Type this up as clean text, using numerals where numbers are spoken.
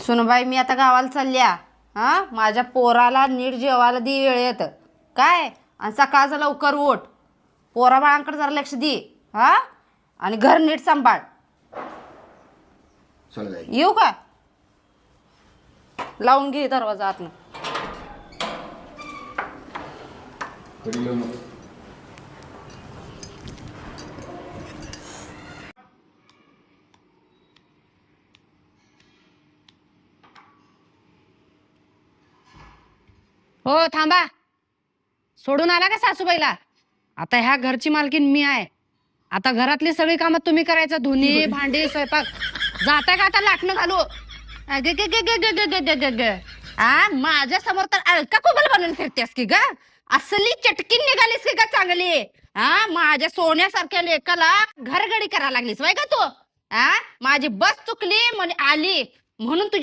सुनबाई मी आता गावाला चालल्या. हा माझ्या पोराला नीट जेवायला दे वेळेत काय, आणि सकाळचं लवकर उठ. पोरा बाळांकडे जरा लक्ष दे. हा आणि घर नीट सांभाळ. चल जाई. येऊ का? लावून घे दरवाजा आतनं. कधी येऊ नको. हो थांबा. सोडून आला का सासूबाईला? आता ह्या घरची मालकीन मी आहे. आता घरातली सगळी कामं तुम्ही करायचं. धुनी भांडी स्वयंपाक. जाता का आता लाटणं घालू? माझ्या समोर तर अलका कुबल बनून फिरतेस की ग. असली चटकीन निघालीस की ग चांगली. हा माझ्या सोन्यासारख्या लेकाला घरगडी करायला लागलीस वय का तू? हा माझी बस चुकली म्हणे आली म्हणून तुझी